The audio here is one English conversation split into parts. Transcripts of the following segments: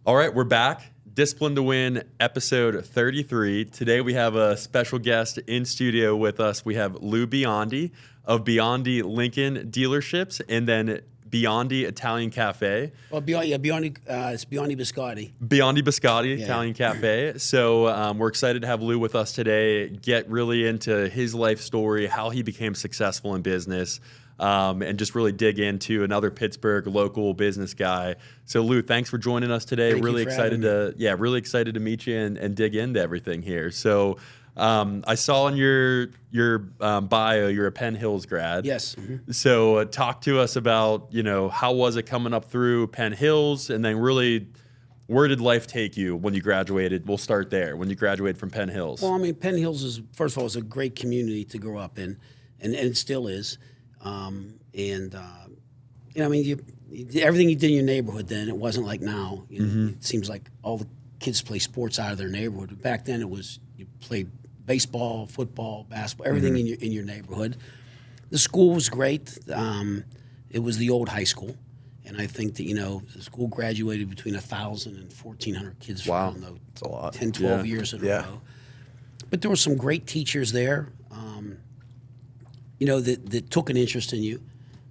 All right, we're back. Discipline to Win, episode 33. Today we have a special guest in studio with us. We have Louis Biondi of Biondi Lincoln Dealerships and then Biondi Italian Cafe. Well, Biondi, it's Biondi Biscotti. Biondi Biscotti, Italian Cafe. So we're excited to have Lou with us today, get really into his life story, how he became successful in business, and just really dig into another Pittsburgh local business guy. So Lou, thanks for joining us today. Really excited to meet you and dig into everything here. So I saw in your bio, you're a Penn Hills grad. Yes. Mm-hmm. So talk to us about, how was it coming up through Penn Hills, and then really, where did life take you when you graduated? We'll start there. When you graduated from Penn Hills. Well, I mean, Penn Hills is, first of all, it's a great community to grow up in, and it still is. Everything you did in your neighborhood then, it wasn't like now. It seems like all the kids play sports out of their neighborhood. Back then, it was you played baseball, football, basketball, everything in your neighborhood. The school was great. It was the old high school, and I think that the school graduated between 1,000 and 1,400 kids. Wow, that's a lot. 10, 12 years in a row. But there were some great teachers there. That took an interest in you.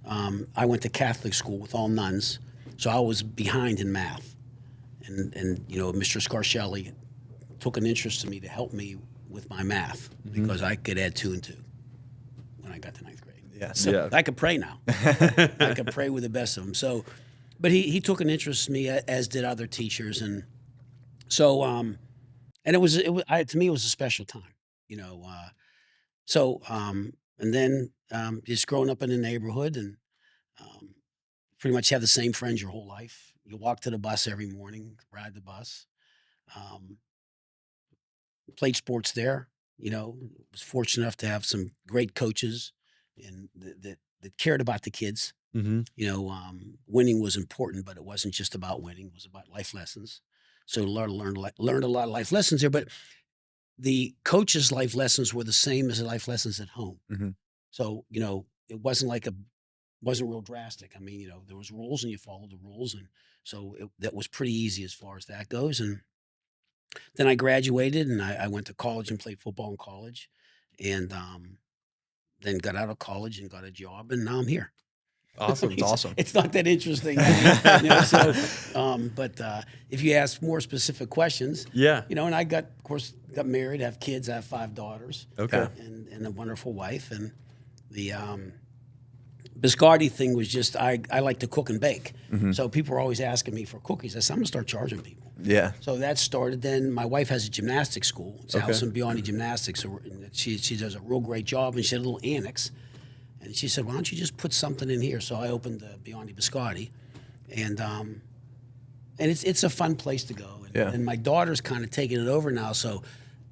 I went to Catholic school with all nuns, so I was behind in math. And Mr. Scarcelli took an interest in me to help me with my math because I could add 2 and 2 when I got to 9th grade. Yeah. So I could pray now. I could pray with the best of them. So, but he took an interest in me, as did other teachers. And so, and to me, it was a special time, and then just growing up in the neighborhood and pretty much have the same friends your whole life. You walk to the bus every morning, ride the bus. Played sports there. Was fortunate enough to have some great coaches and that cared about the kids. Winning was important, but it wasn't just about winning. It was about life lessons. So learned a lot of life lessons there. But the coaches' life lessons were the same as the life lessons at home. So, it wasn't wasn't real drastic. I mean, there was rules and you followed the rules. And so that was pretty easy as far as that goes. And then I graduated and I went to college and played football in college and then got out of college and got a job and now I'm here. Awesome. It's awesome. It's not that interesting. But if you ask more specific questions, and I got married, have kids, I have 5 daughters. Okay. And a wonderful wife. And the Biscotti thing was just, I like to cook and bake. So people were always asking me for cookies. I said, I'm going to start charging people. Yeah. So that started. Then my wife has a gymnastics school. It's House and Biondi Gymnastics. So she does a real great job, and she had a little annex. And she said, why don't you just put something in here? So I opened Biondi Biscotti. And it's a fun place to go. And my daughter's kind of taking it over now. So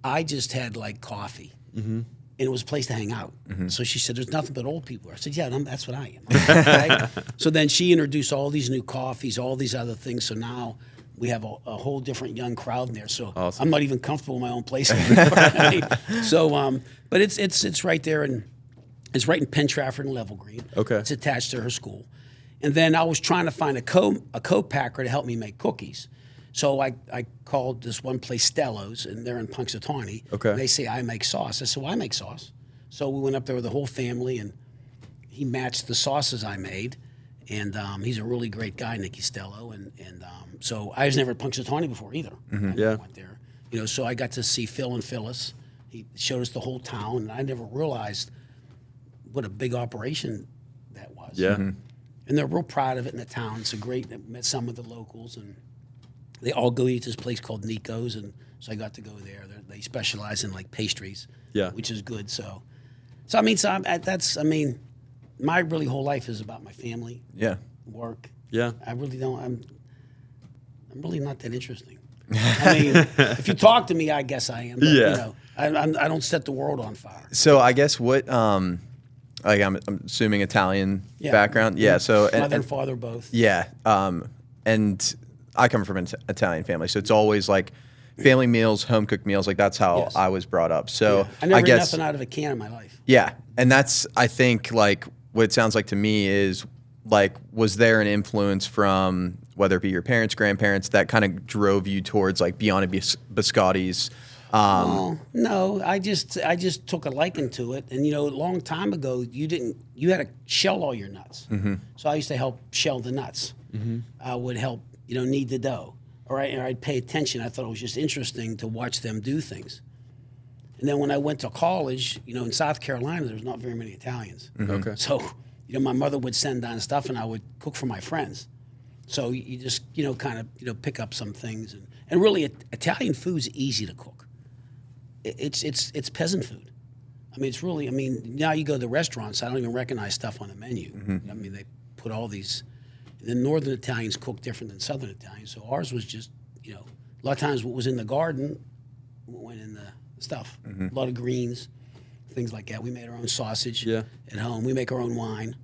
I just had like coffee. And it was a place to hang out. So she said, there's nothing but old people. I said, yeah, that's what I am. Right? So then she introduced all these new coffees, all these other things. So now we have a whole different young crowd in there. So awesome. I'm not even comfortable in my own place anymore. Right? So, but it's right there, and it's right in Penn Trafford and Level Green. Okay. It's attached to her school. And then I was trying to find a co-packer to help me make cookies. So I called this one place, Stello's, and they're in Punxsutawney. Okay. And they say, I make sauce. I said, well, I make sauce. So we went up there with the whole family, and he matched the sauces I made. And he's a really great guy, Nicky Stello. And so I was never at Punxsutawney before either. I went there. So I got to see Phil and Phyllis. He showed us the whole town, and I never realized what a big operation that was. Yeah. And they're real proud of it in the town. It's a great, I met some of the locals, and they all go eat this place called Nico's, and so I got to go there. They specialize in like pastries, which is good. So my really whole life is about my family, work. Yeah. I really don't. I'm really not that interesting. I mean, if you talk to me, I guess I am. But, I don't set the world on fire. So I guess what I'm assuming Italian background. Yeah. So mother and father both. Yeah. And I come from an Italian family, so it's always like family meals, home cooked meals. Like that's how I was brought up. So I never ate nothing out of a can in my life. Yeah, and that's I think like what it sounds like to me is like was there an influence from whether it be your parents, grandparents, that kind of drove you towards like Biondi Biscotti's? No, I just took a liking to it, and a long time ago, you had to shell all your nuts. So I used to help shell the nuts. I would help, knead the dough, or I'd pay attention. I thought it was just interesting to watch them do things. And then when I went to college, in South Carolina, there's not very many Italians. Okay. So, my mother would send down stuff, and I would cook for my friends. So you just, kind of, pick up some things, and really, Italian food's easy to cook. It's peasant food. I mean, it's really. I mean, now you go to the restaurants, I don't even recognize stuff on the menu. I mean, they put all these. And then Northern Italians cook different than Southern Italians. So ours was just, a lot of times what was in the garden went in the stuff. A lot of greens, things like that. We made our own sausage at home. We make our own wine.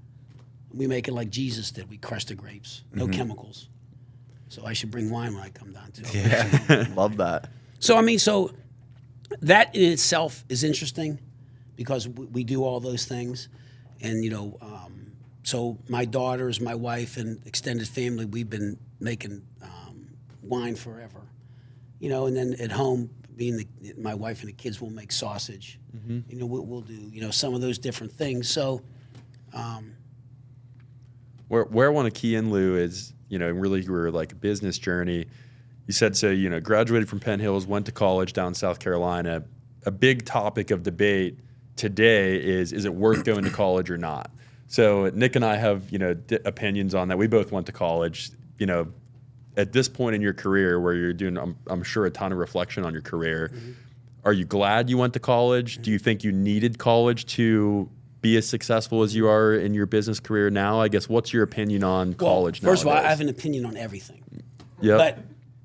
We make it like Jesus did. We crush the grapes, no chemicals. So I should bring wine when I come down too. Yeah, love that. So I mean, that in itself is interesting because we do all those things, and so my daughters, my wife, and extended family, we've been making wine forever, and then at home, my wife and the kids will make sausage. We'll do some of those different things. So where I want to key in, Lou, is really your like business journey. You said so, graduated from Penn Hills, went to college down in South Carolina. A big topic of debate today is it worth going to college or not? So Nick and I have, opinions on that. We both went to college. At this point in your career where you're doing, I'm sure, a ton of reflection on your career, are you glad you went to college? Do you think you needed college to be as successful as you are in your business career now? I guess, what's your opinion on college nowadays? First of all, I have an opinion on everything. Yeah. But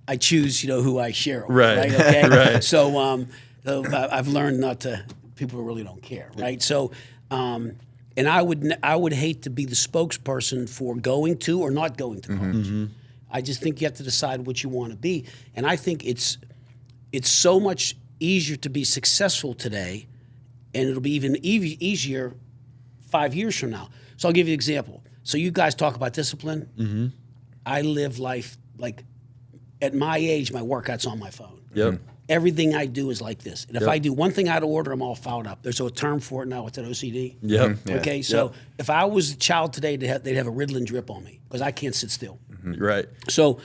I choose, who I share it with, right? Okay. Right. So I've learned not to. People really don't care, right? So, and I would hate to be the spokesperson for going to or not going to college. I just think you have to decide what you want to be, and I think it's so much easier to be successful today, and it'll be even easier 5 years from now. So I'll give you an example. So you guys talk about discipline. I live life like. At my age, my workout's on my phone. Yep. Everything I do is like this. And if I do one thing out of order, I'm all fouled up. There's a term for it now. It's an OCD. Yep. Okay, so if I was a child today, they'd have a Ritalin drip on me because I can't sit still. Right. So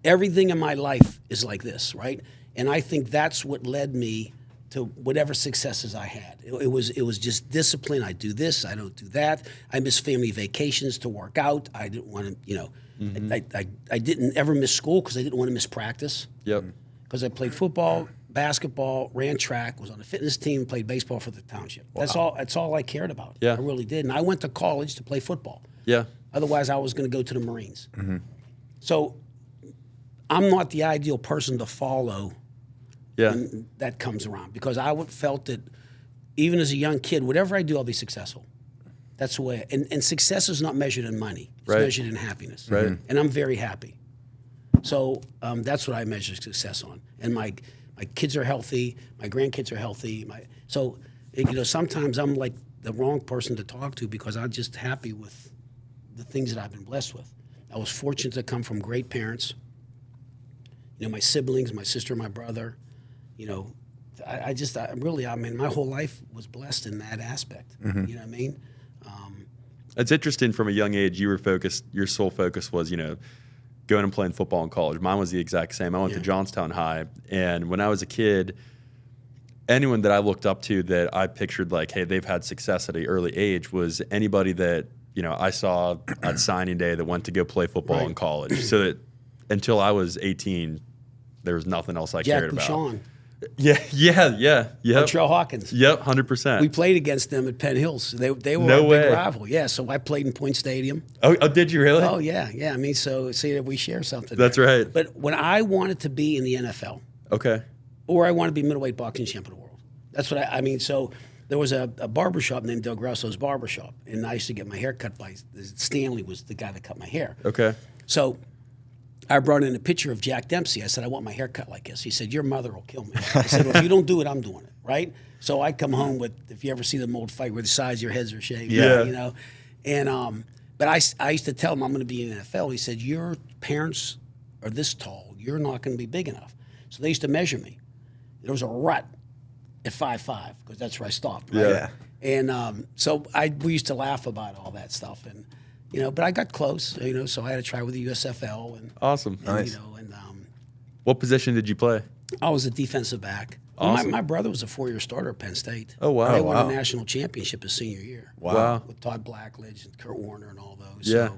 everything in my life is like this, right? And I think that's what led me to whatever successes I had. It was just discipline. I do this. I don't do that. I miss family vacations to work out. I didn't want to, I didn't ever miss school because I didn't want to miss practice. Yep. Because I played football, basketball, ran track, was on a fitness team, played baseball for the township. Wow. That's all I cared about. Yeah. I really did. And I went to college to play football. Yeah. Otherwise, I was going to go to the Marines. So I'm not the ideal person to follow when that comes around because I felt that even as a young kid, whatever I do, I'll be successful. That's the way. And success is not measured in money. It's measured in happiness. Right. And I'm very happy. So that's what I measure success on. And my kids are healthy. My grandkids are healthy. So sometimes I'm like the wrong person to talk to because I'm just happy with the things that I've been blessed with. I was fortunate to come from great parents. My siblings, my sister, my brother. I mean, my whole life was blessed in that aspect. You know what I mean? It's interesting from a young age, your sole focus was, going and playing football in college. Mine was the exact same. I went to Johnstown High. And when I was a kid, anyone that I looked up to that I pictured like, hey, they've had success at an early age was anybody that, I saw at signing day that went to go play football in college. So that until I was 18, there was nothing else I cared about. Bouchon. Yeah. Montreal Hawkins. Yep, 100%. We played against them at Penn Hills. They were No a way. big rival. Yeah, so I played in Point Stadium. Oh, did you really? Oh, yeah. I mean, so see that we share something. That's there. right. But when I wanted to be in the NFL, okay, or I wanted to be middleweight boxing champion of the world, that's what I mean. So there was a barbershop named Doug Russo's Barbershop, and I used to get my hair cut by Stanley was the guy that cut my hair. Okay. So I brought in a picture of Jack Dempsey. I said, I want my hair cut like this. He said, your mother will kill me. I said, well, if you don't do it, I'm doing it, right? So I come home with, if you ever see the old fight where the sides of your heads are shaved, Yeah. And But I used to tell him I'm going to be in the NFL. He said, your parents are this tall. You're not going to be big enough. So they used to measure me. There was a rut at 5'5", because that's where I stopped. Right? Yeah. And so we used to laugh about all that stuff. And, but I got close, so I had to try with the USFL. And, Awesome. Nice. What position did you play? I was a defensive back. Awesome. My brother was a 4-year starter at Penn State. Oh, wow. They won a national championship his senior year. Wow. With Todd Blackledge and Kurt Warner and all those. Yeah.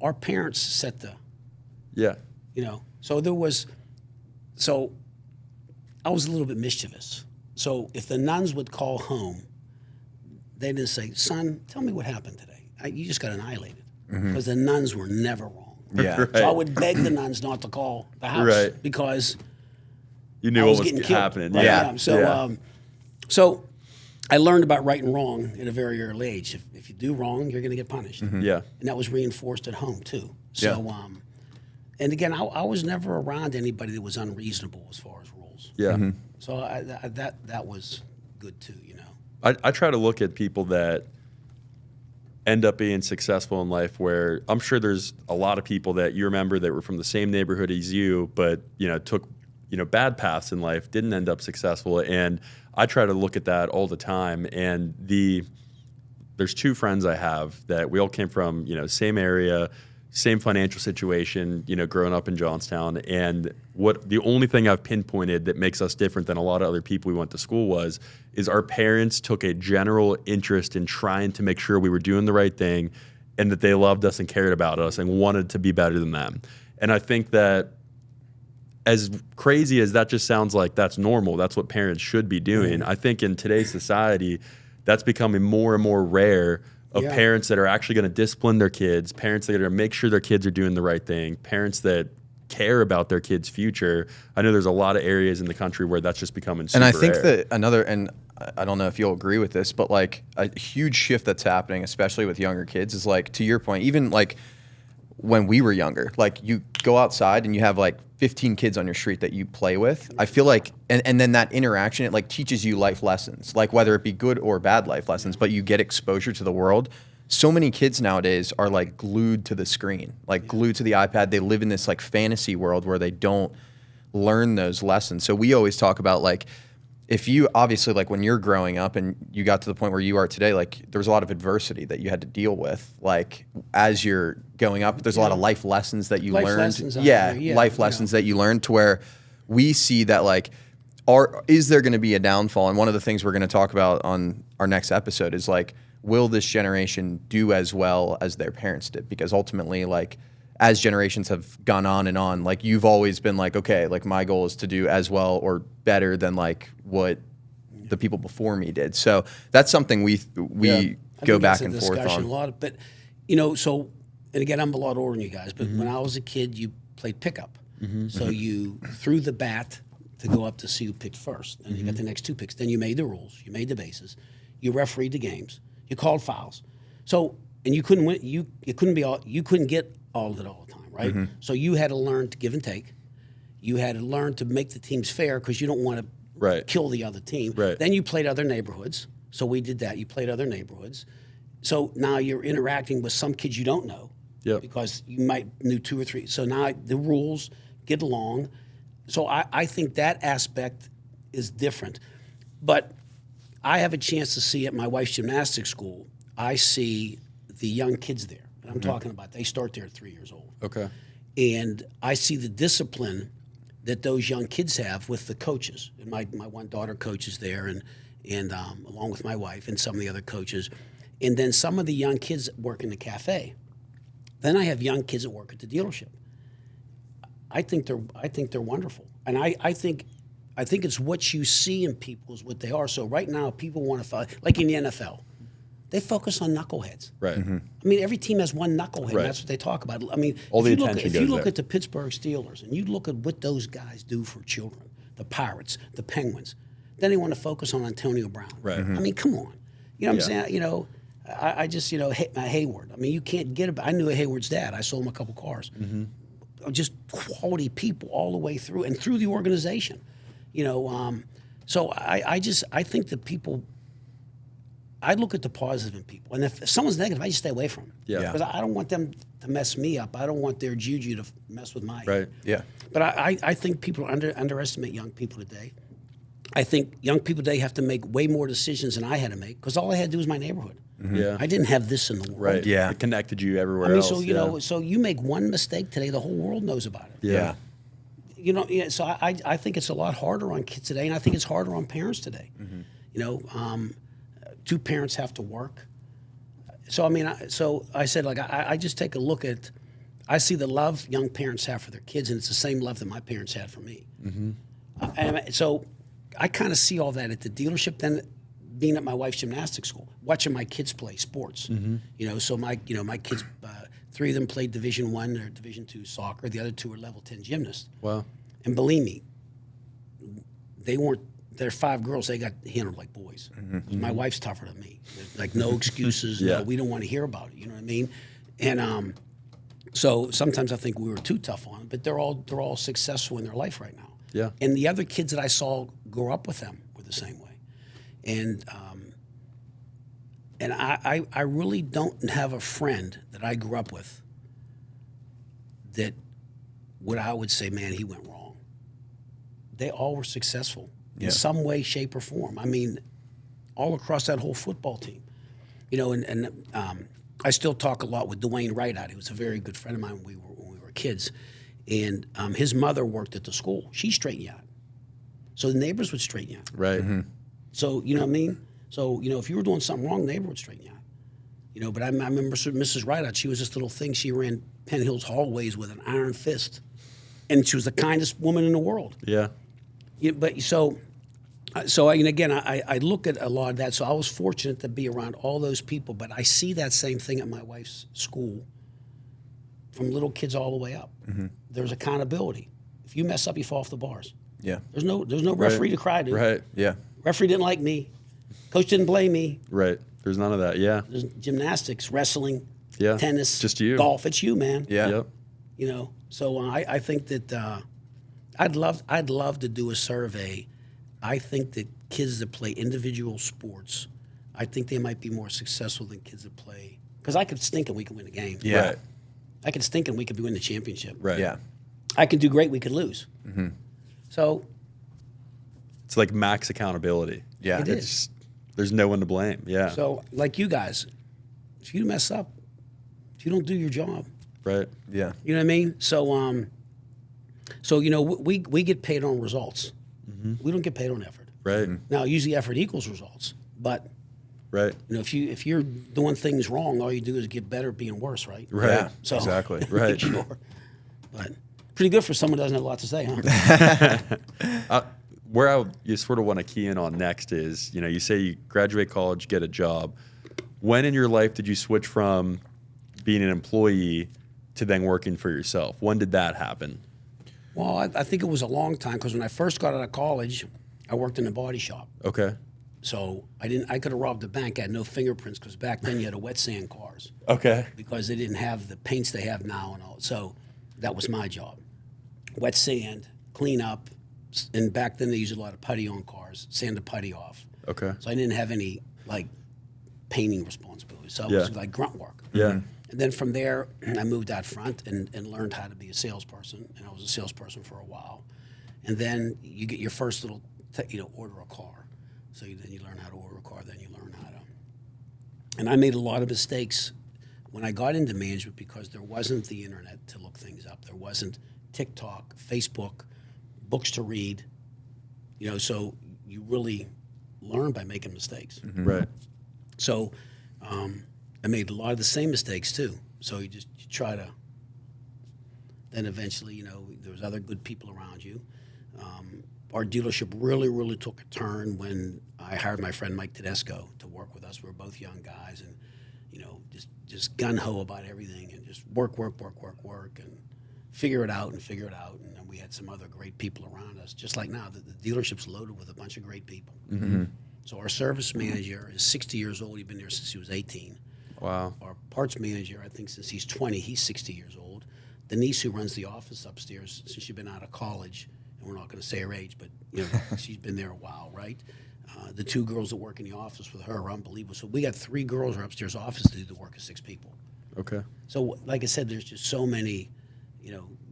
Our parents set the, Yeah. so I was a little bit mischievous. So if the nuns would call home, they didn't say, son, tell me what happened today. You just got annihilated. Because the nuns were never wrong. Yeah. Right. So I would beg the nuns not to call the house because You knew I what was getting was killed. happening. Right? Yeah. So I learned about right and wrong at a very early age. If you do wrong, you're going to get punished. Yeah. And that was reinforced at home too. So, and again, I was never around anybody that was unreasonable as far as rules. Yeah. So that was good too. I try to look at people that end up being successful in life, where I'm sure there's a lot of people that you remember that were from the same neighborhood as you, but took bad paths in life, didn't end up successful. And I try to look at that all the time. And there's two friends I have that we all came from same area, same financial situation, growing up in Johnstown. And the only thing I've pinpointed that makes us different than a lot of other people we went to school is our parents took a general interest in trying to make sure we were doing the right thing, and that they loved us and cared about us and wanted to be better than them. And I think that, as crazy as that just sounds like, that's normal, that's what parents should be doing. I think in today's society, that's becoming more and more rare of parents that are actually going to discipline their kids, parents that are going to make sure their kids are doing the right thing, parents that care about their kids' future. I know there's a lot of areas in the country where that's just becoming super And I think rare. that and I don't know if you'll agree with this, but like a huge shift that's happening, especially with younger kids, is like, to your point, even like when we were younger, like you go outside and you have like 15 kids on your street that you play with. I feel like, and then that interaction, it like teaches you life lessons, like whether it be good or bad life lessons, but you get exposure to the world. So many kids nowadays are like glued to the screen, like glued to the iPad. They live in this like fantasy world where they don't learn those lessons. So we always talk about like, if you obviously, like when you're growing up and you got to the point where you are today, like there was a lot of adversity that you had to deal with. Like as you're going up, there's a lot of life lessons that you learned. Life lessons that you learned, to where we see that like, is there going to be a downfall? And one of the things we're going to talk about on our next episode is like, will this generation do as well as their parents did? Because ultimately, like, as generations have gone on, like you've always been like, okay, like my goal is to do as well or better than like what the people before me did. So that's something we go back and forth on. A lot, but so, and again, I'm a lot older than you guys, but when I was a kid, you played pickup. So you threw the bat to go up to see who picked first, and you got the next two picks. Then you made the rules, you made the bases, you refereed the games, you called fouls. So, and you couldn't win. You couldn't get all of it all the time, right? So you had to learn to give and take. You had to learn to make the teams fair, because you don't want to kill the other team. Then you played other neighborhoods. So we did that. You played other neighborhoods. So now you're interacting with some kids you don't know, because you might knew two or three. So now the rules get along. So I think that aspect is different. But I have a chance to see at my wife's gymnastics school, I see the young kids there. And I'm talking about, they start there at 3 years old. Okay. And I see the discipline that those young kids have with the coaches. And my one daughter coaches there, and along with my wife and some of the other coaches. And then some of the young kids work in the cafe. Then I have young kids that work at the dealership. I think they're wonderful. And I think it's what you see in people is what they are. So right now, people want to, like in the NFL, they focus on knuckleheads. Right. I mean, every team has one knucklehead. And that's what they talk about. I mean, if you look at the Pittsburgh Steelers and you look at what those guys do for children, the Pirates, the Penguins, then they want to focus on Antonio Brown. Right. I mean, come on. You know what I'm saying? I just, Hayward. I mean, you can't get it. I knew Hayward's dad. I sold him a couple cars. Just quality people all the way through and through the organization. So I think that people, I look at the positive in people. And if someone's negative, I just stay away from them. Yeah. Because I don't want them to mess me up. I don't want their juju to mess with my Right. Yeah. But I think people underestimate young people today. I think young people today have to make way more decisions than I had to make because all I had to do was my neighborhood. Yeah. I didn't have this in the world. Right. Yeah. It connected you everywhere I mean, else. so, you know, so you make one mistake today, the whole world knows about it. Yeah. You know, yeah, so I think it's a lot harder on kids today, and I think it's harder on parents today. You know, two parents have to work. So, I mean, I said, like, I just take a look at, I see the love young parents have for their kids, and it's the same love that my parents had for me. And so I kind of see all that at the dealership, then being at my wife's gymnastics school, watching my kids play sports. You know, so my kids, 3 of them played Division I or Division II soccer. The other 2 are level 10 gymnasts. Wow. And believe me, they're 5 girls, they got handled like boys. My wife's tougher than me. Like, no excuses. Yeah. No, we don't want to hear about it. You know what I mean? And so sometimes I think we were too tough on them, but they're all successful in their life right now. Yeah. And the other kids that I saw grow up with them were the same way. And I really don't have a friend that I grew up with that I would say, man, he went wrong. They all were successful in some way, shape, or form. I mean, all across that whole football team. You know, and I still talk a lot with Dwayne Rideout. He was a very good friend of mine when we were kids. And his mother worked at the school. She straightened you out. So the neighbors would straighten you out. Right. So, you know what I mean? So, you know, if you were doing something wrong, the neighbor would straighten you out. You know, but I remember Mrs. Rideout, she was this little thing. She ran Penn Hill's hallways with an iron fist. And she was the kindest woman in the world. Yeah. Yeah, but so and again, I look at a lot of that. So I was fortunate to be around all those people, but I see that same thing at my wife's school, from little kids all the way up. There's accountability. If you mess up, you fall off the bars. Yeah. There's no referee to cry to. Right. Yeah. Referee didn't like me. Coach didn't blame me. Right. There's none of that. Yeah. There's gymnastics, wrestling, Yeah. tennis, Just you. golf. It's you, man. Yeah. Yep. You know. So I think that I'd love to do a survey. I think that kids that play individual sports, I think they might be more successful than kids that play. Because I could stink and we could win the game. Yeah. Right. I could stink and we could win the championship. Right. Yeah. I could do great, we could lose. So It's like max accountability. Yeah. It It's there's no one to blame. Yeah. so like you guys, if you mess up, if you don't do your job, Right. Yeah. you know what I mean? So you know, we get paid on results. We don't get paid on effort. Right. Now, usually effort equals results, but Right. you know, if you're doing things wrong, all you do is get better at being worse, right? Right. Yeah. So, Exactly. Right. Sure. But pretty good for someone who doesn't have a lot to say, huh? Where you sort of want to key in on next is, you know, you say you graduate college, get a job. When in your life did you switch from being an employee to then working for yourself? When did that happen? Well, I think it was a long time because when I first got out of college, I worked in a body shop. Okay. So I could have robbed a bank. I had no fingerprints because back then you had to wet sand cars Okay. because they didn't have the paints they have now and all. So that was my job. Wet sand, clean up, and back then they used a lot of putty on cars, sand the putty off. Okay. So I didn't have any like painting responsibilities. So it Yeah. was like grunt work. Yeah. And then from there, I moved out front and learned how to be a salesperson. And I was a salesperson for a while. And then you get your first little, order a car. So then you learn how to order a car. Then you learn how to. And I made a lot of mistakes when I got into management because there wasn't the internet to look things up. There wasn't TikTok, Facebook, books to read. You know, so you really learn by making mistakes. Right. So I made a lot of the same mistakes too. So you try to. Then eventually, you know, there was other good people around you. Our dealership really, really took a turn when I hired my friend Mike Tedesco to work with us. We were both young guys, and you know, just gun ho about everything, and just work, and figure it out. And then we had some other great people around us. Just like now, the dealership's loaded with a bunch of great people. So our service manager is 60 years old. He's been there since he was 18. Wow. Our parts manager, I think since he's 20, he's 60 years old. Denise, who runs the office upstairs, since she's been out of college, and we're not going to say her age, but you know, she's been there a while, right? The 2 girls that work in the office with her are unbelievable. So we got 3 girls in our upstairs office to do the work of 6 people. Okay. So, like I said, there's just so many,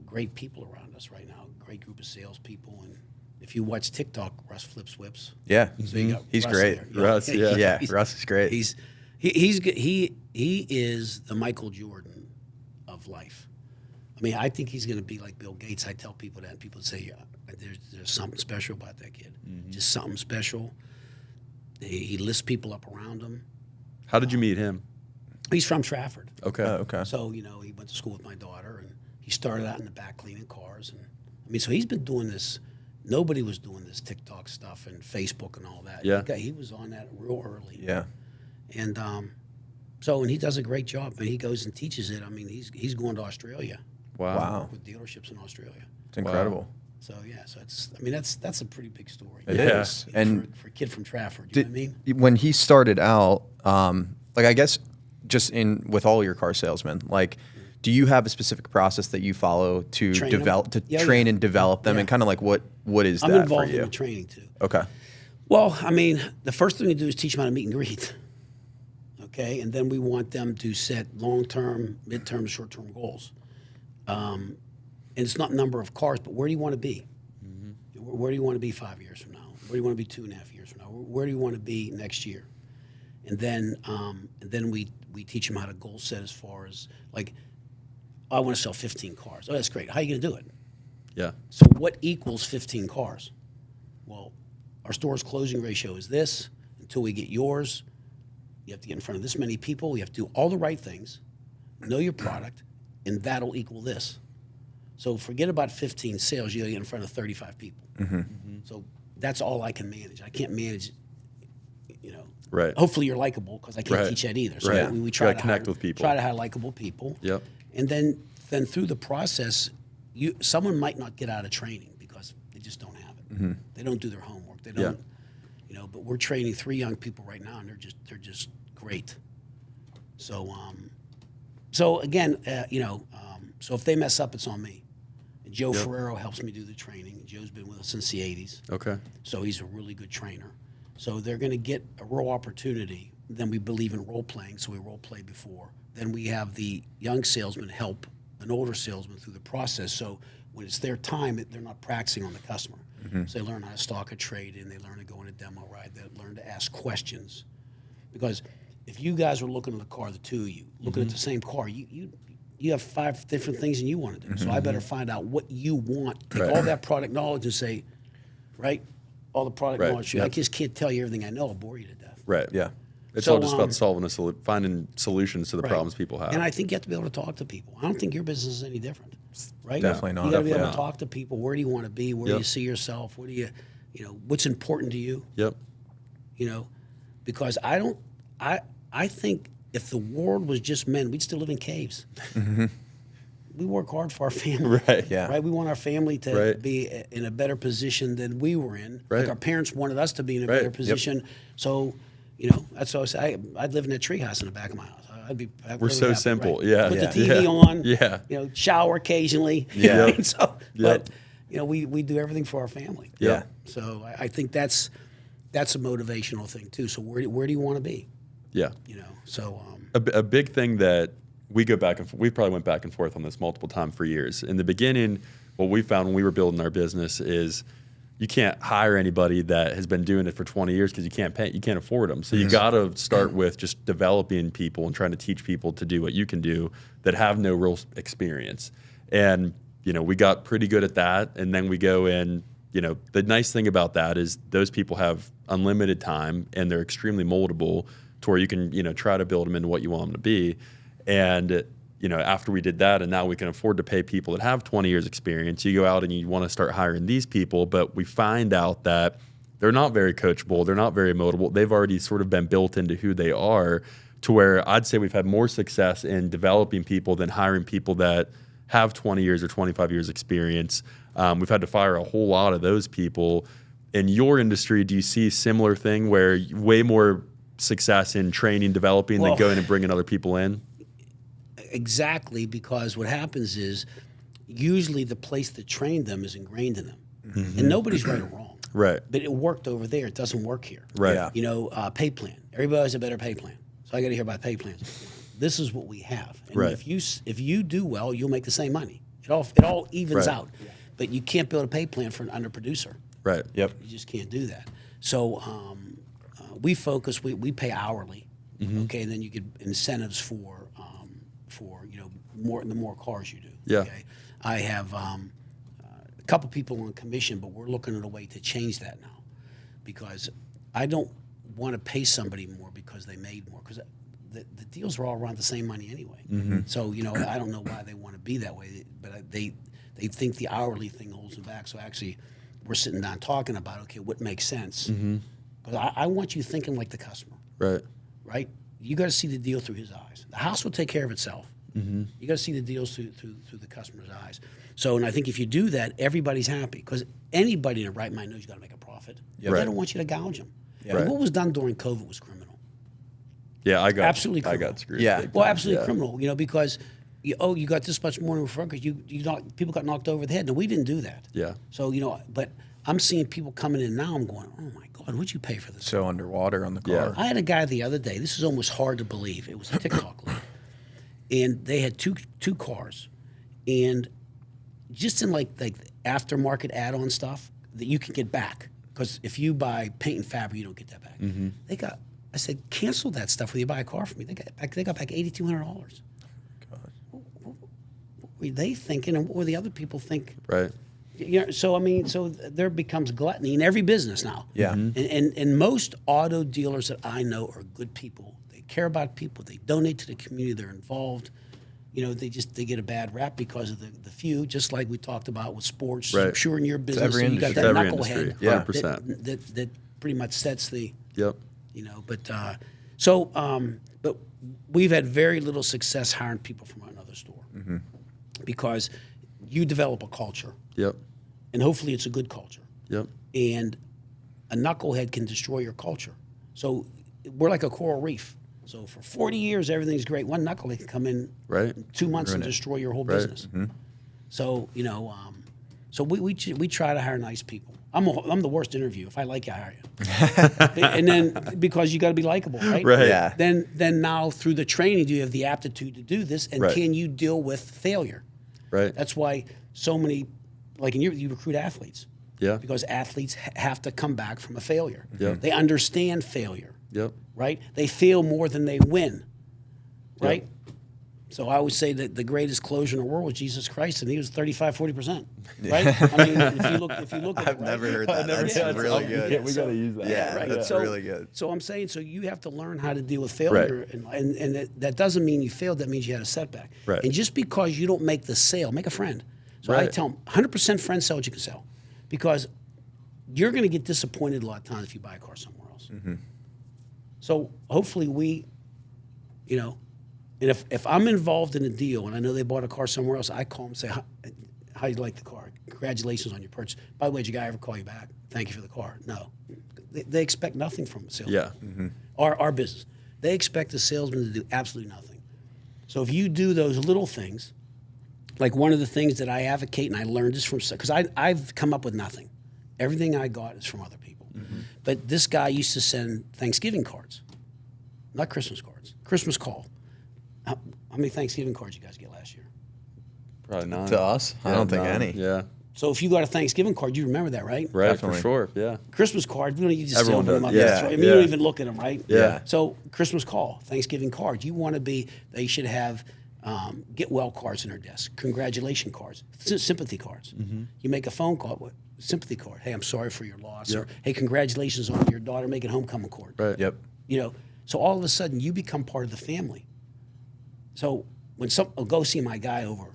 great people around us right now. Great group of salespeople, and if you watch TikTok, Russ flips whips. Yeah, So you got he's Russ great. there. Russ, yeah. Yeah, Russ is great. He's good. He is the Michael Jordan of life. I mean, I think he's going to be like Bill Gates. I tell people that, and people say, yeah, there's something special about that kid. Just something special. He lifts people up around him. How did you meet him? He's from Trafford. Okay. Okay. So, he went to school with my daughter, and he started out in the back cleaning cars. And I mean, so he's been doing this. Nobody was doing this TikTok stuff and Facebook and all that. Yeah. He was on that real early. Yeah. And and he does a great job. And he goes and teaches it. I mean, he's going to Australia. Wow. With dealerships in Australia. It's incredible. Wow. So yeah, so that's a pretty big story. It Yeah. is. And for a kid from Trafford, you know what I mean? when he started out, I guess just with all your car salesmen, do you have a specific process that you follow to Train them? develop, Yeah, train yeah. and develop them, Yeah. and kind of what is I'm that involved for you? in the training too. Okay. Well, I mean, the first thing we do is teach them how to meet and greet. Okay, and then we want them to set long-term, mid-term, short-term goals. And it's not number of cars, but where do you want to be? Where do you want to be 5 years from now? Where do you want to be 2.5 years from now? Where do you want to be next year? And then we teach them how to goal set as far as I want to sell 15 cars. Oh, that's great. How are you going to do it? Yeah. So what equals 15 cars? Well, our store's closing ratio is this. Until we get yours, you have to get in front of this many people. You have to do all the right things, know your product, and that'll equal this. So forget about 15 sales. You got to get in front of 35 people. So that's all I can manage. I can't manage, Right. Hopefully you're likable, because I can't Right. teach that either. So Right. we try Gotta to connect hire, with people. Try to hire likable people. Yep. And then through the process, someone might not get out of training because they just don't have it. They don't do their homework. They don't, But we're training 3 young people right now, and they're just great. So again, so if they mess up, it's on me. And Joe Ferrero helps me do the training. Joe's been with us since the '80s. Okay. So he's a really good trainer. So they're going to get a real opportunity. Then we believe in role playing, so we role play before. Then we have the young salesman help an older salesman through the process. So when it's their time, they're not practicing on the customer. So they learn how to stock a trade in, they learn to go on a demo ride, they learn to ask questions. Because if you guys are looking at the car, the 2 of you, looking at the same car, you have 5 different things that you want to do. So I better find out what you want, take all that product knowledge and say, right, all the product Right. knowledge. I just can't tell you everything I know. I'll bore you to death. Right. Yeah. It's So, all just about finding solutions to the Right. problems people have. And I think you have to be able to talk to people. I don't think your business is any different, right? Definitely not. You got to be able Definitely to not. talk to people. Where do you want to be? Where do you see yourself? Where do you, what's important to you? Yep. Because I think if the world was just men, we'd still live in caves. We work hard for our family. Right. Yeah. Right. We want our family to Right. be in a better position than we were in. Right. Like our parents wanted us to be in a Right. better Yep. position. So, that's what I say. I'd live in a treehouse in the back of my house. I'd We're really so happy, simple. right? Yeah. Put Yeah. the TV on. Yeah. Shower occasionally. Yeah. Right? So, Yep. but we do everything for our family. Yeah. So I think that's a motivational thing too. So where do you want to be? Yeah. So A big thing that we go back and we probably went back and forth on this multiple times for years. In the beginning, what we found when we were building our business is you can't hire anybody that has been doing it for 20 years because you can't afford them. So you got to start with just developing people and trying to teach people to do what you can do that have no real experience. And we got pretty good at that. And then we go in. The nice thing about that is those people have unlimited time and they're extremely moldable to where you can try to build them into what you want them to be. And after we did that, and now we can afford to pay people that have 20 years experience, you go out and you want to start hiring these people, but we find out that they're not very coachable, they're not very moldable. They've already sort of been built into who they are, to where I'd say we've had more success in developing people than hiring people that have 20 years or 25 years experience. We've had to fire a whole lot of those people. In your industry, do you see a similar thing where way more success in training, developing than going and bringing other people in? Exactly, because what happens is usually the place that trained them is ingrained in them. And nobody's right or wrong. Right. But it worked over there. It doesn't work here. Right. Yeah. You know, pay plan. Everybody has a better pay plan. So I got to hear about pay plans. This is what we have. And Right. if you do well, you'll make the same money. It all evens Right. out. But you can't build a pay plan for an underproducer. Right. Yep. You just can't do that. So we focus. We pay hourly. Okay, and then you get incentives for you know the more cars you do. Yeah. Okay? I have a couple people on commission, but we're looking at a way to change that now, because I don't want to pay somebody more because they made more, because the deals are all around the same money anyway. So you know I don't know why they want to be that way, but they think the hourly thing holds them back. So actually, we're sitting down talking about, okay, what makes sense. Because I want you thinking like the customer, Right. right? You got to see the deal through his eyes. The house will take care of itself. You got to see the deals through the customer's eyes. So, and I think if you do that, everybody's happy, because anybody in the right mind knows you got to make a profit. Yeah. They Right. don't want you to gouge them. Right. What was done during COVID was criminal. Yeah, I got Absolutely I criminal. got screwed. Yeah. big Well, time. absolutely Yeah. criminal. You know, because you got this much more in front, because people got knocked over the head. No, we didn't do that. Yeah. So you know, but I'm seeing people coming in now. I'm going, oh my God, what'd you pay for this? So underwater on the car. Yeah. I had a guy the other day. This is almost hard to believe. It was a TikTok lead, and they had two cars, and just in like aftermarket add-on stuff that you can get back, because if you buy paint and fabric, you don't get that back. They got. I said, cancel that stuff when you buy a car from me. They got back $8,200. What were they thinking, and what were the other people think? Right. You know, so I mean, so there becomes gluttony in every business now. Yeah. And most auto dealers that I know are good people. They care about people. They donate to the community. They're involved. You know, they get a bad rap because of the few. Just like we talked about with sports. Right. I'm sure in your business, every you got industry. that It's every knucklehead. industry, 100%. That pretty much sets the. Yep. You know, but but we've had very little success hiring people from another store, because you develop a culture, Yep. and hopefully it's a good culture. Yep. And a knucklehead can destroy your culture. So we're like a coral reef. So for 40 years, everything's great. One knucklehead can come in Right. 2 months and Ruin it. destroy your whole Right. business. So you know, so we try to hire nice people. I'm the worst interview. If I like you, I hire you. And then because you got to be likable, right? Right. Yeah. Then now through the training, do you have the aptitude to do this, and Right. can you deal with failure? Right. That's why so many, like in you recruit athletes. Yeah. Because athletes have to come back from a failure. Yeah. They understand failure, Yep. right? They fail more than they win, right? So I always say that the greatest closure in the world was Jesus Christ, and he was 35-40%, right? I mean, if you look at I've it, right? never heard that. That's Yeah, really good. Yeah, we got to use that. Yeah, Right. that's So- really good. So I'm saying, so you have to learn how to deal with failure, and that doesn't mean you failed. That means you had a setback. Right. And just because you don't make the sale, make a friend. So I Right. tell them, 100% friend sell what you can sell, because you're going to get disappointed a lot of times if you buy a car somewhere else. So hopefully you know, and if I'm involved in a deal and I know they bought a car somewhere else, I call them and say, how you like the car? Congratulations on your purchase. By the way, did your guy ever call you back? Thank you for the car. No. They expect nothing from a salesman. Yeah. Our business. They expect a salesman to do absolutely nothing. So if you do those little things, like one of the things that I advocate, and I learned this from, because I've come up with nothing. Everything I got is from other people. But this guy used to send Thanksgiving cards, not Christmas cards, Christmas call. How many Thanksgiving cards you guys get last year? Probably not. To us? I don't think any. Yeah. So if you got a Thanksgiving card, you remember that, right? Right. Definitely. For sure. Yeah. Christmas card, you just Everyone open them does. up. Yeah, I mean, yeah. you don't even look at them, right? Yeah. So Christmas call, Thanksgiving card. You want to be, they should have get well cards in their desk, congratulation cards, sympathy cards. You make a phone call with sympathy card. Hey, I'm sorry for your loss. Yep. Or, hey, congratulations on your daughter making homecoming court. Right. Yep. You know, so all of a sudden you become part of the family. So when go see my guy over.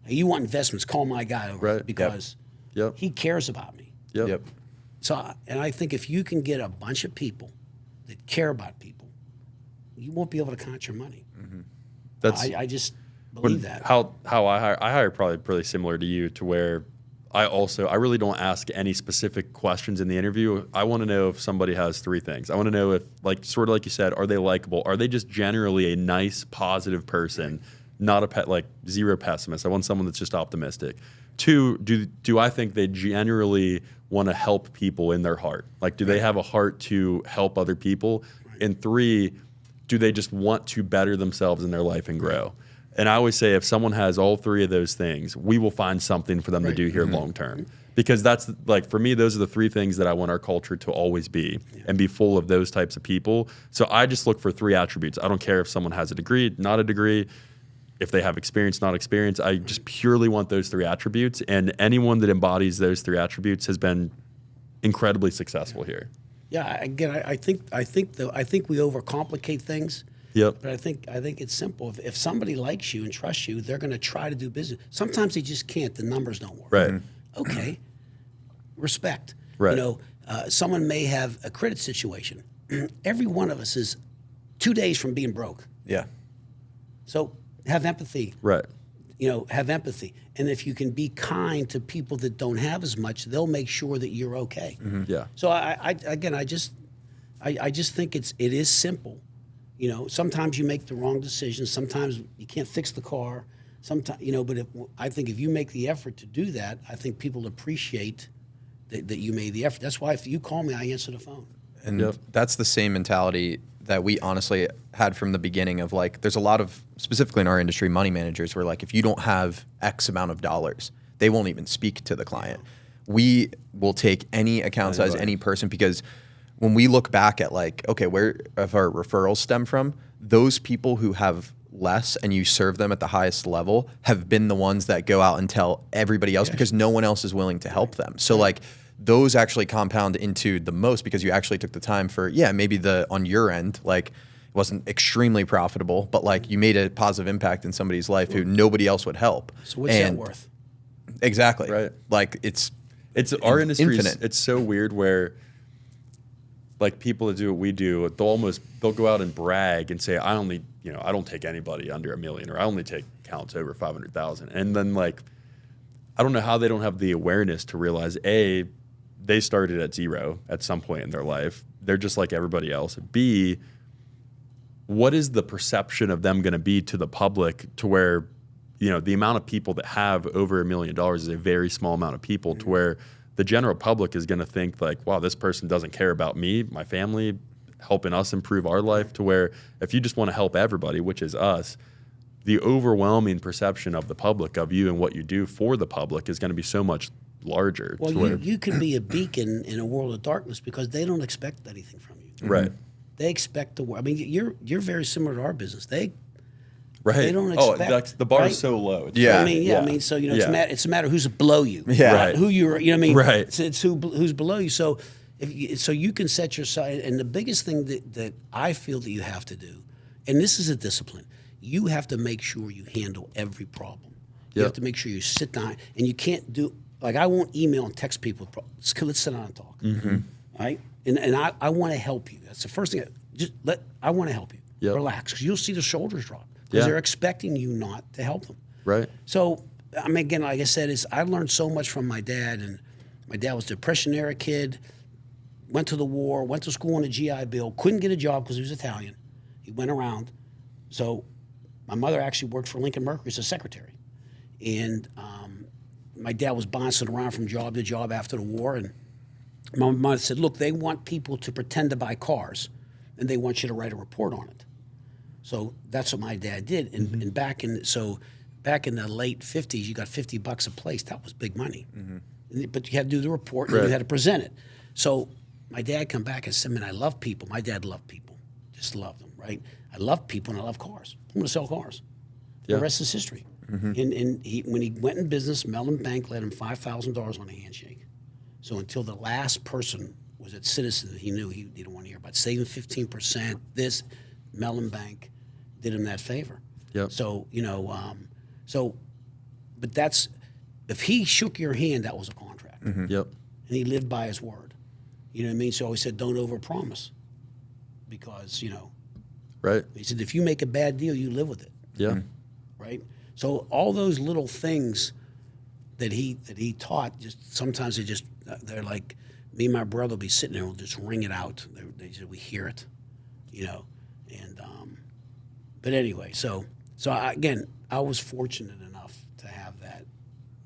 Hey, you want investments? Call my guy over, Right. because Yep. he cares about me. Yep. Yep. So, and I think if you can get a bunch of people that care about people, you won't be able to count your money. That's I just believe that. how I hire probably pretty similar to you, to where I really don't ask any specific questions in the interview. I want to know if somebody has three things. I want to know if, like, sort of like you said, are they likable? Are they just generally a nice, positive person? Not like zero pessimist. I want someone that's just optimistic. 2, do I think they generally want to help people in their heart? Like, do they have a heart to help other people? Right. And 3, do they just want to better themselves in their life and grow? Right. And I always say if someone has all 3 of those things, we will find something for them to do here long term. Because that's like, for me, those are the 3 things that I want our culture to always be and be full of those types of people. So I just look for 3 attributes. I don't care if someone has a degree, not a degree, if they have experience, not experience. I just purely want those 3 attributes. And anyone that embodies those 3 attributes has been incredibly successful here. Yeah, again, I think we overcomplicate things. Yep. But I think it's simple. If somebody likes you and trusts you, they're going to try to do business. Sometimes they just can't. The numbers don't work. Right. Okay. Respect. Right. You know, someone may have a credit situation. Every one of us is 2 days from being broke. Yeah. So have empathy. Right. You know, have empathy. And if you can be kind to people that don't have as much, they'll make sure that you're okay. Yeah. So I just think it is simple. You know, sometimes you make the wrong decision. Sometimes you can't fix the car. Sometimes, you know, but I think if you make the effort to do that, I think people appreciate that you made the effort. That's why if you call me, I answer the phone. And that's the same mentality that we honestly had from the beginning of like, there's a lot of, specifically in our industry, money managers where like, if you don't have X amount of dollars, they won't even speak to the client. We will take any account size, any person, because when we look back at like, okay, where if our referrals stem from, those people who have less and you serve them at the highest level have been the ones that go out and tell everybody else because no one else is willing to help them. So like those actually compound into the most because you actually took the time for, maybe on your end, like it wasn't extremely profitable, but like you made a positive impact in somebody's life who nobody else would help. So what's that worth? Exactly. Right. Like it's our industry. Infinite. It's so weird where like people that do what we do, they'll go out and brag and say, I don't take anybody under $1 million, or I only take accounts over 500,000. And then like, I don't know how they don't have the awareness to realize A, they started at 0 at some point in their life. They're just like everybody else. B, what is the perception of them going to be to the public to where, you know, the amount of people that have over $1 million is a very small amount of people to where the general public is going to think like, wow, this person doesn't care about me, my family, helping us improve our life, to where if you just want to help everybody, which is us, the overwhelming perception of the public of you and what you do for the public is going to be so much larger. Well, you can be a beacon in a world of darkness because they don't expect anything from you. Right. They expect the world. I mean, you're very similar to our business. They don't Oh, expect. the bar is so low. It's Yeah. I mean, so you know, it's a matter who's below you. Yeah. Not Right. who you're. You know what I mean? Right. It's who's below you. So so you can set your side. And the biggest thing that I feel that you have to do, and this is a discipline, you have to make sure you handle every problem. You have to make sure you sit down, and you can't do like I won't email and text people. Let's sit down and talk. Right? And I want to help you. That's the first thing. I want to help you. Yep. Relax, because you'll see the shoulders drop because they're expecting you not to help them. Right. So, I mean, again, like I said, I learned so much from my dad, and my dad was a Depression-era kid, went to the war, went to school on a GI Bill, couldn't get a job because he was Italian. He went around. So my mother actually worked for Lincoln Mercury as a secretary. And my dad was bouncing around from job to job after the war, and my mother said, look, they want people to pretend to buy cars, and they want you to write a report on it. So that's what my dad did. And back in the late 50s, you got $50 a place. That was big money. But you had to do the report, and you had to present it. So my dad come back and said, man, I love people. My dad loved people. Just loved them, right? I love people, and I love cars. I'm going to sell cars. The rest is history. And when he went in business, Mellon Bank let him $5,000 on a handshake. So until the last person was at Citizen, he knew he didn't want to hear about saving 15%. This Mellon Bank did him that favor. Yep. So but that's if he shook your hand, that was a contract. Yep. And he lived by his word. You know what I mean? So I always said, don't overpromise, because Right. he said if you make a bad deal, you live with it. Yeah. Right. So all those little things that he taught, just sometimes they're like, me and my brother will be sitting there, we'll just ring it out. We hear it, and but anyway, so again, I was fortunate enough to have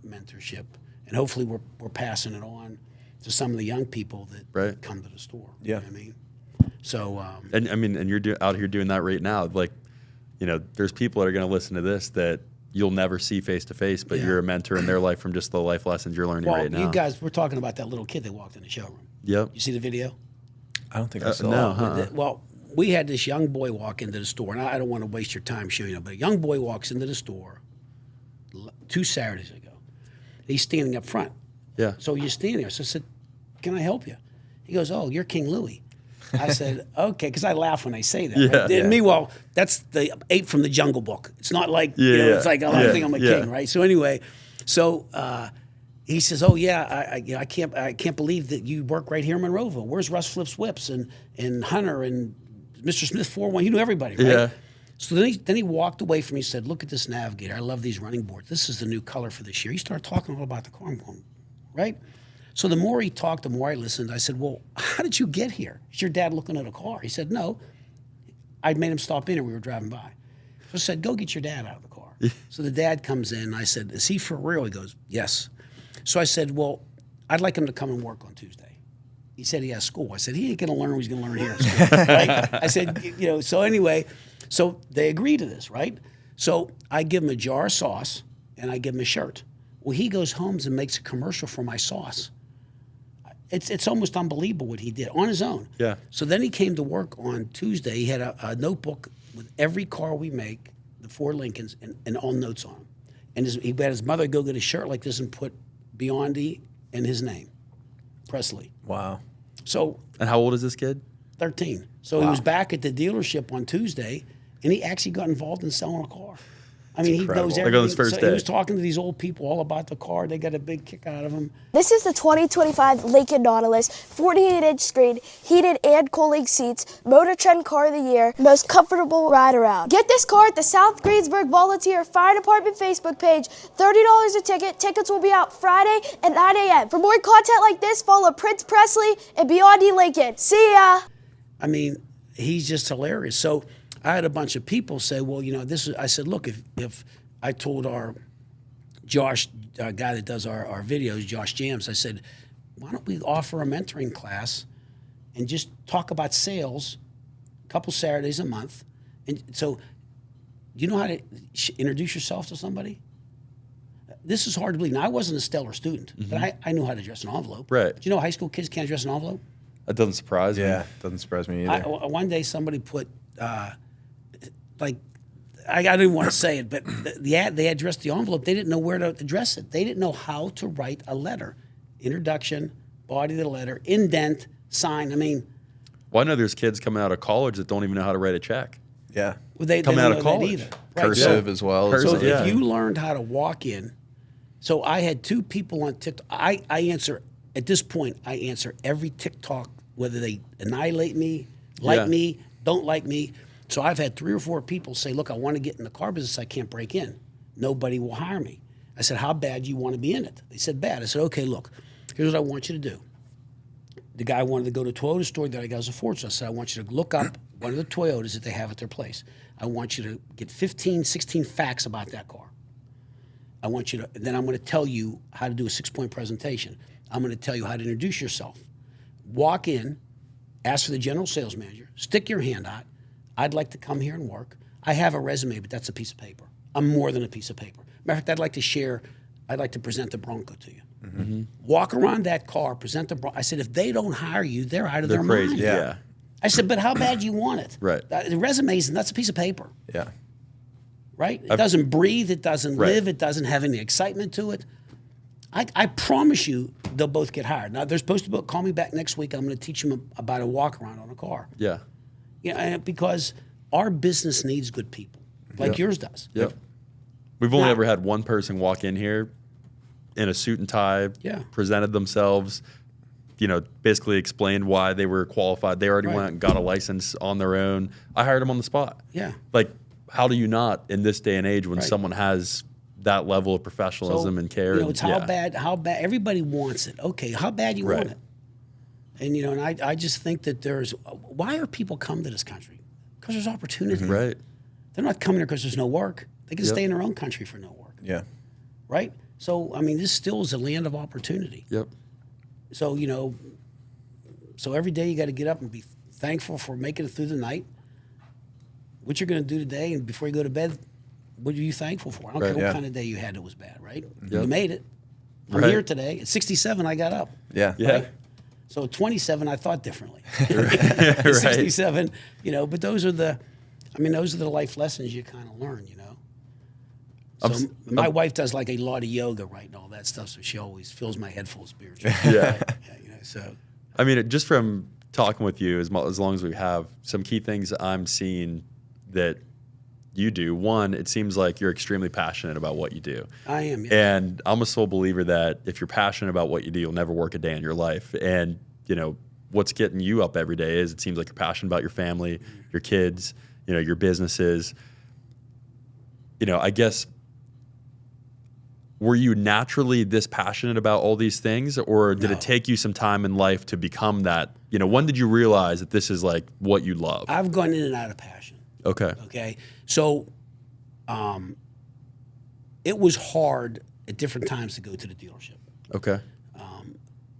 mentorship, and hopefully we're passing it on to some of the young people that come to the store. Yeah. You know what I mean? So, And I mean, and you're out here doing that right now. Like, you know, there's people that are going to listen to this that you'll never see face to face, but you're a mentor in their life from just the life lessons you're learning right now. you guys, we're talking about that little kid that walked in the showroom. Yep. You see the video? I don't think I saw no, it. Well, we had this young boy walk into the store, and I don't want to waste your time showing you, but a young boy walks into the store 2 Saturdays ago. He's standing up front. Yeah. So you're standing there. So I said, "Can I help you?" He goes, "Oh, you're King Louie." I said, "Okay," because I laugh when I say that. Yeah, Right? yeah. And meanwhile, that's the ape from the Jungle Book. It's not like it's like I think I'm a king, right? So anyway, he says, "Oh yeah, I can't believe that you work right here in Monroeville. Where's Russ Flips Whips and Hunter and Mr. Smith 4-1? You knew everybody, right?" Yeah. So then he walked away from me and said, "Look at this Navigator. I love these running boards. This is the new color for this year." He started talking all about the car. I'm going, right? So the more he talked, the more I listened. I said, "Well, how did you get here? Is your dad looking at a car?" He said, "No. I made him stop in and we were driving by." So I said, "Go get your dad out of the car." So the dad comes in. I said, "Is he for real?" He goes, "Yes." So I said, "Well, I'd like him to come and work on Tuesday." He said he has school. I said, "He ain't going to learn what he's going to learn here at school." Right? I said, so anyway, so they agree to this, right? So I give him a jar of sauce and I give him a shirt. Well, he goes home and makes a commercial for my sauce. It's almost unbelievable what he did on his own. Yeah. So then he came to work on Tuesday. He had a notebook with every car we make, the 4 Lincolns, and all notes on them. And he had his mother go get a shirt like this and put Biondi and his name, Presley. Wow. So And how old is this kid? 13. So he was back at the dealership on Tuesday, and he actually got involved in selling a car. I mean, he knows everything. Like on his first so day. He was talking to these old people all about the car. They got a big kick out of him. This is the 2025 Lincoln Nautilus, 48-inch screen, heated and cooling seats, Motor Trend Car of the Year, most comfortable ride around. Get this car at the South Greensburg Volunteer Fire Department Facebook page. $30 a ticket. Tickets will be out Friday at 9 a.m. For more content like this, follow Prince Presley and Biondi Lincoln. See ya! I mean, he's just hilarious. So I had a bunch of people say, well, this is, I said, look, if I told our Josh, guy that does our videos, Josh Jams, I said, why don't we offer a mentoring class and just talk about sales a couple Saturdays a month? And so, you know how to introduce yourself to somebody? This is hard to believe. Now, I wasn't a stellar student, but I knew how to address an envelope. Right. Do you know high school kids can't address an envelope? That doesn't surprise me. Yeah, doesn't surprise me either. One day somebody put, I don't even want to say it, but they addressed the envelope. They didn't know where to address it. They didn't know how to write a letter. Introduction, body of the letter, indent, sign. I mean. Well, I know there's kids coming out of college that don't even know how to write a check. Yeah. Well, they Coming don't out of know that college. either. Right. Cursive as well. Cursive, So yeah. if you learned how to walk in, so I had 2 people on TikTok. I answer, at this point, I answer every TikTok, whether they annihilate me, like me, don't like me. So I've had 3 or 4 people say, look, I want to get in the car business. I can't break in. Nobody will hire me. I said, how bad do you want to be in it? They said, bad. I said, okay, look, here's what I want you to do. The guy wanted to go to a Toyota store. The other guy was a Ford store. I said, I want you to look up one of the Toyotas that they have at their place. I want you to get 15, 16 facts about that car. I want you to, then I'm going to tell you how to do a 6-point presentation. I'm going to tell you how to introduce yourself. Walk in, ask for the general sales manager, stick your hand out. I'd like to come here and work. I have a resume, but that's a piece of paper. I'm more than a piece of paper. Matter of fact, I'd like to present the Bronco to you. Mm-hmm. Walk around that car, present the Bronco. I said, if they don't hire you, they're out of their crazy. mind. Yeah. I said, but how bad do you want it? Right. The resumes, that's a piece of paper. Yeah. Right? It doesn't breathe. It doesn't live. It doesn't have any excitement to it. I promise you they'll both get hired. Now, they're supposed to call me back next week. I'm going to teach them about a walk around on a car. Yeah. Because our business needs good people, like yours does. Yep. We've only ever had one person walk in here in a suit and tie, presented themselves, basically explained why they were qualified. They already went and got a license on their own. I hired them on the spot. Yeah. Like, how do you not in this day and age when someone has that level of professionalism and care? It's how bad everybody wants it. Okay, how bad you want it? And and I just think that why are people come to this country? Because there's opportunity. Right. They're not coming here because there's no work. They can stay in their own country for no work. Yeah. Right? So, I mean, this still is a land of opportunity. Yep. So, so every day you got to get up and be thankful for making it through the night. What you're going to do today, and before you go to bed, what are you thankful for? I don't care what kind of day you had that was bad, right? You made it. I'm here today. At 67, I got up. Yeah. Right? So at 27, I thought differently. At 67, but those are the life lessons you kind of learn, So my wife does like a lot of yoga, right, and all that stuff, so she always fills my head full of spiritual. So. I mean, just from talking with you, as long as we have, some key things I'm seeing that you do. One, it seems like you're extremely passionate about what you do. I am, yeah. And I'm a sole believer that if you're passionate about what you do, you'll never work a day in your life. And, what's getting you up every day is it seems like you're passionate about your family, your kids, your businesses. I guess, were you naturally this passionate about all these things, or did it take you some time in life to become that? When did you realize that this is like what you love? I've gone in and out of passion. Okay. So it was hard at different times to go to the dealership. Okay.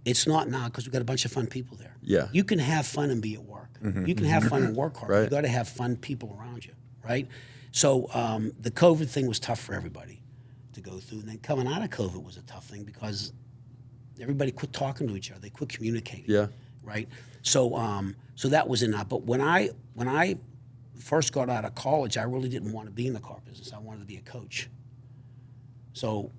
It's not now because we've got a bunch of fun people there. Yeah. You can have fun and be at work. You can have fun and work hard. Right. You got to have fun people around you, right? So the COVID thing was tough for everybody to go through. And then coming out of COVID was a tough thing because everybody quit talking to each other. They quit communicating. Yeah. Right. So so that was enough. But when I first got out of college, I really didn't want to be in the car business. I wanted to be a coach. So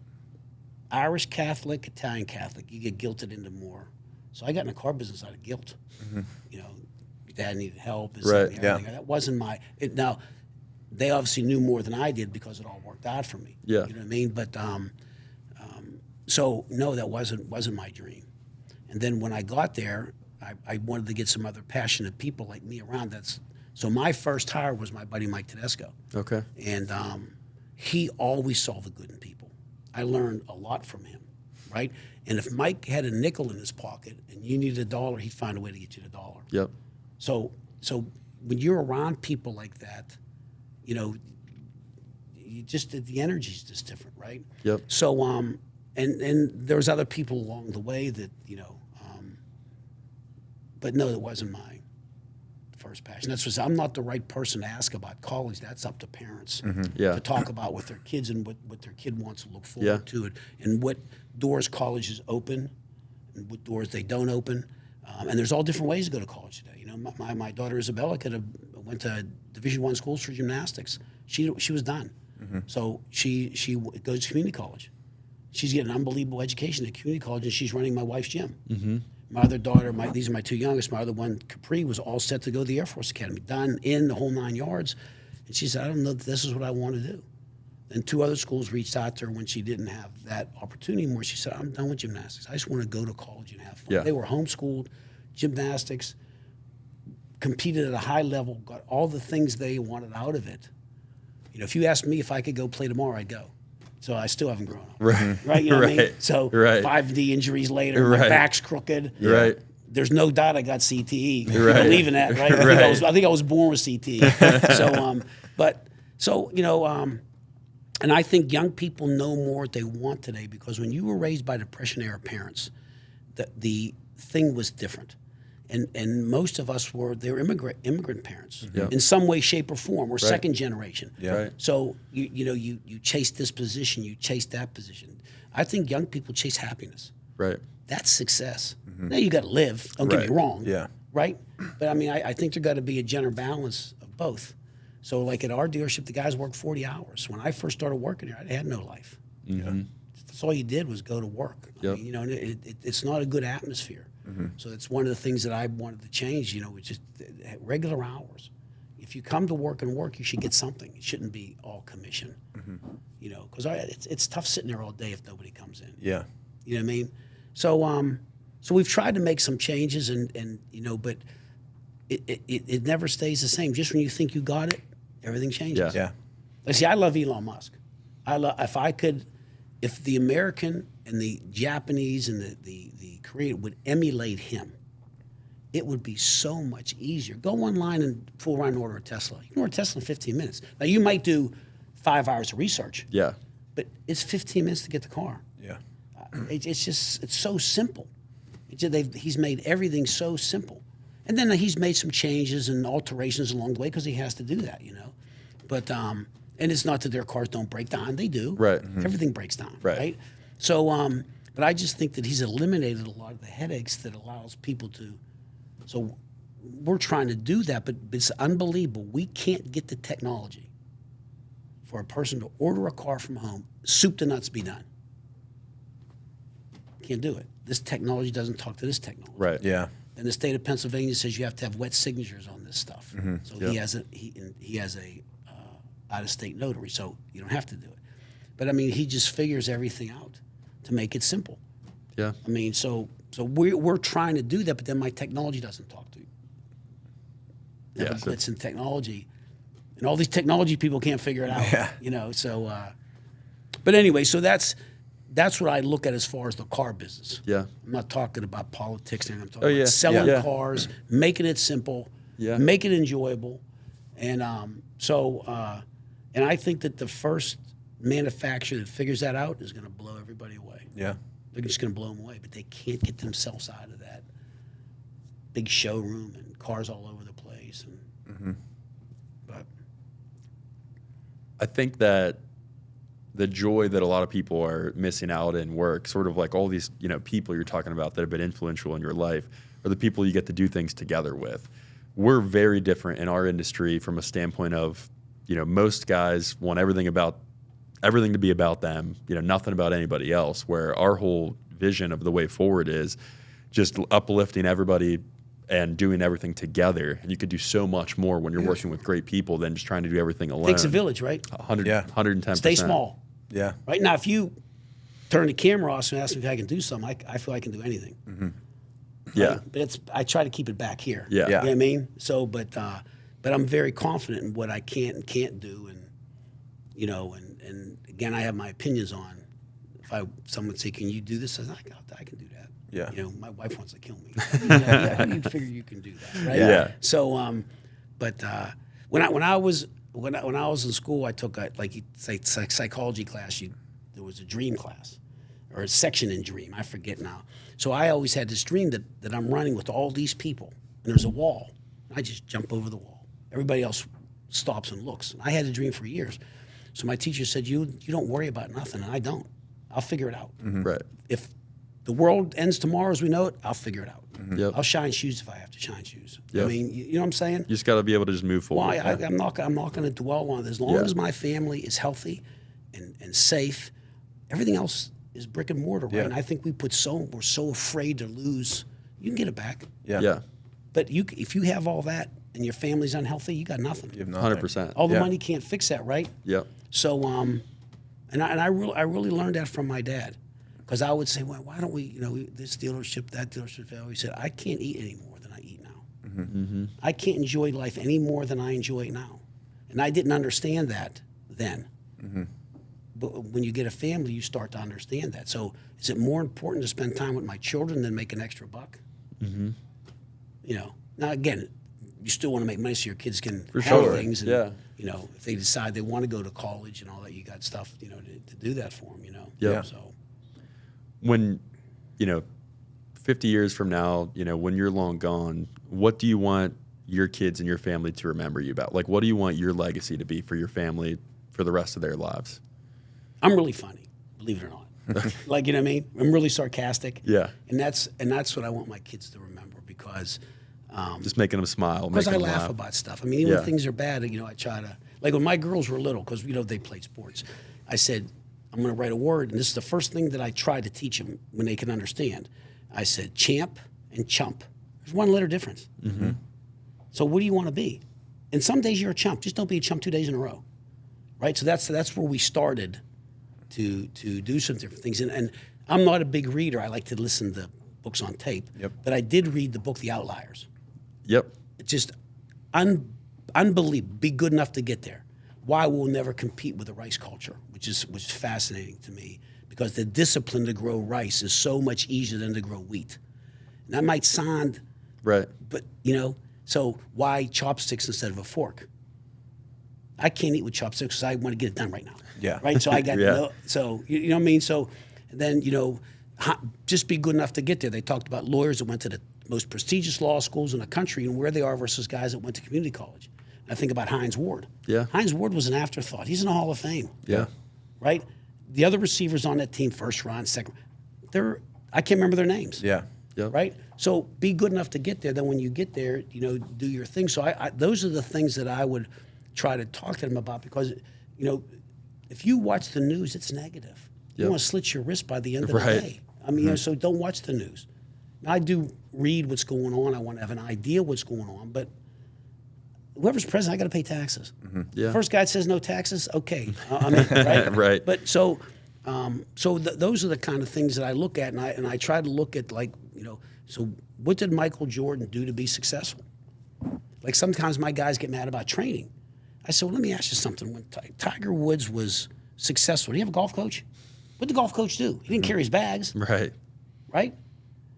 Irish Catholic, Italian Catholic, you get guilted into more. So I got in the car business out of guilt. Your dad needed help. Right. That wasn't now, they obviously knew more than I did because it all worked out for me. Yeah. You know what I mean? But so no, that wasn't my dream. And then when I got there, I wanted to get some other passionate people like me around. So my first hire was my buddy Mike Tedesco. Okay. And he always saw the good in people. I learned a lot from him, right? And if Mike had a nickel in his pocket and you needed $1, he'd find a way to get you the $1. Yep. So when you're around people like that, you just the energy's just different, right? Yep. So and there's other people along the way that but no, that wasn't my first passion. That's what I'm not the right person to ask about college. That's up to parents to talk about with their kids and what their kid wants to look forward to it, and what doors colleges open and what doors they don't open. And there's all different ways to go to college today. My daughter Isabella went to Division I schools for gymnastics. She was done. So she goes to community college. She's getting an unbelievable education at community college, and she's running my wife's gym. My other daughter, these are my two youngest. My other one, Capri, was all set to go to the Air Force Academy, done in the whole 9 yards. And she said, I don't know if this is what I want to do. And 2 other schools reached out to her when she didn't have that opportunity anymore. She said, I'm done with gymnastics. I just want to go to college and have fun. Yeah. They were homeschooled, gymnastics, competed at a high level, got all the things they wanted out of it. If you asked me if I could go play tomorrow, I'd go. So I still haven't grown up. Right. You know what I mean? So 5 knee injuries later, my back's crooked. Right. There's no doubt I got CTE. Right. I believe in that, right? I think I was born with CTE. And I think young people know more what they want today because when you were raised by Depression era parents, the thing was different. And most of us they're immigrant parents in some way, shape, or form. We're second generation. Right. So you chase this position, you chase that position. I think young people chase happiness. Right. That's success. Now you got to live. Don't get me wrong. Yeah. Right. But I mean, I think there got to be a general balance of both. So like at our dealership, the guys work 40 hours. When I first started working here, I had no life. That's all you did was go to work. Yep. I mean, it's not a good atmosphere. So that's one of the things that I wanted to change, which is regular hours. If you come to work and work, you should get something. It shouldn't be all commission, because it's tough sitting there all day if nobody comes in. Yeah. You know what I mean? So we've tried to make some changes but it never stays the same. Just when you think you got it, everything changes. Yeah. See, I love Elon Musk. If the American and the Japanese and the Korean would emulate him, it would be so much easier. Go online and fool around and order a Tesla. You can order a Tesla in 15 minutes. Now, you might do 5 hours of research. Yeah. But it's 15 minutes to get the car. Yeah. It's so simple. He's made everything so simple. And then he's made some changes and alterations along the way because he has to do that, you know. But, and it's not that their cars don't break down. They do. Right. Everything breaks down, Right. right? So, but I just think that he's eliminated a lot of the headaches that allows people to. So we're trying to do that, but it's unbelievable. We can't get the technology for a person to order a car from home, soup to nuts be done. Can't do it. This technology doesn't talk to this technology. Right. Yeah. And the state of Pennsylvania says you have to have wet signatures on this stuff. So Yep. he has a out-of-state notary, so you don't have to do it. But I mean, he just figures everything out to make it simple. Yeah. I mean, so we're trying to do that, but then my technology doesn't talk to you. Yeah, But so- it's in technology, and all these technology people can't figure it out. Yeah. You know, so. But anyway, so that's what I look at as far as the car business. Yeah. I'm not talking about politics, and I'm talking Oh, yeah. about selling Yeah. cars, making it simple, Yeah. making it enjoyable, and and I think that the first manufacturer that figures that out is going to blow everybody away. Yeah. They're just going to blow them away, but they can't get themselves out of that big showroom and cars all over the place. And, But I think that the joy that a lot of people are missing out in work, sort of like all these, you know, people you're talking about that have been influential in your life, are the people you get to do things together with. We're very different in our industry from a standpoint of, you know, most guys want everything to be about them, you know, nothing about anybody else, where our whole vision of the way forward is just uplifting everybody and doing everything together. And you could do so much more when you're working with great people than just trying to do everything alone. takes a village, right? 100, Yeah. 110%. Stay small. Yeah. Right now, if you turn the camera off and ask me if I can do something, I feel I can do anything. Yeah. Right? But I try to keep it back here. Yeah. You know what I mean? So, but I'm very confident in what I can and can't do, and you know, and again, I have my opinions on. If someone say, "Can you do this?" I say, I can do that. Yeah. You know, my wife wants to kill me. How do you figure you can do that? Right? Yeah. So, but when I was in school, I took a psychology class. There was a dream class, or a section in dream. I forget now. So I always had this dream that I'm running with all these people, and there's a wall. I just jump over the wall. Everybody else stops and looks. I had a dream for years. So my teacher said, "You don't worry about nothing," and I don't. I'll figure it out. Right. If the world ends tomorrow as we know it, I'll figure it out. Yep. I'll shine shoes if I have to shine shoes. Yep. I mean, you know what I'm saying? You just got to be able to just move forward. Well, I'm not going to dwell on it. As long Yeah. as my family is healthy and safe, everything else is brick and mortar, right? Yeah. And I think we're so afraid to lose. You can get it back, Yeah. Yeah. but if you have all that and your family's unhealthy, you got nothing. You have nothing. 100%. All the Yeah. money can't fix that, right? Yep. So, and I really learned that from my dad, because I would say, well, why don't we, you know, this dealership, that dealership? He said, I can't eat any more than I eat now. I can't enjoy life any more than I enjoy it now, and I didn't understand that then. But when you get a family, you start to understand that. So, is it more important to spend time with my children than make an extra buck? You know. Now, again, you still want to make money so your kids can have sure. things. And, Yeah. you know, if they decide they want to go to college and all that, you got stuff, you know, to do that for them, you know. Yeah. So, When, you know, 50 years from now, you know, when you're long gone, what do you want your kids and your family to remember you about? Like, what do you want your legacy to be for your family for the rest of their lives? I'm really funny, believe it or not. Like, you know what I mean? I'm really sarcastic. Yeah. And that's what I want my kids to remember, because Just making them smile. because Making I them laugh laugh. about stuff. I mean, even Yeah. when things are bad, you know, I try to, like when my girls were little, because, you know, they played sports, I said, I'm going to write a word, and this is the first thing that I try to teach them when they can understand. I said, champ and chump. There's one letter difference. So what do you want to be? And some days you're a chump. Just don't be a chump 2 days in a row, right? So that's where we started to do some different things. And I'm not a big reader. I like to listen to books on tape. Yep. But I did read the book The Outliers. Yep. It's just unbelievable. Be good enough to get there. Why we'll never compete with the rice culture, which is fascinating to me, because the discipline to grow rice is so much easier than to grow wheat. And that might sound, Right. but you know, so why chopsticks instead of a fork? I can't eat with chopsticks because I want to get it done right now. Yeah. Right. So I got Yeah. no. So you know what I mean. So And then, just be good enough to get there. They talked about lawyers that went to the most prestigious law schools in the country and where they are versus guys that went to community college. And I think about Hines Ward. Yeah. Hines Ward was an afterthought. He's in the Hall of Fame. Yeah. Right? The other receivers on that team, first round, second, I can't remember their names. Yeah. Yep. Right? So be good enough to get there. Then when you get there, do your thing. So those are the things that I would try to talk to them about because, if you watch the news, it's negative. You Yep. want to slit your wrist by the end of Right. the day. I mean, so don't watch the news. I do read what's going on. I want to have an idea what's going on. But whoever's president, I got to pay taxes. Yeah. First guy that says no taxes, okay. Right? Right. But those are the kind of things that I look at, and I try to look at so what did Michael Jordan do to be successful? Like sometimes my guys get mad about training. I said, well, let me ask you something. When Tiger Woods was successful, did he have a golf coach? What did the golf coach do? He didn't carry his bags, Right. right?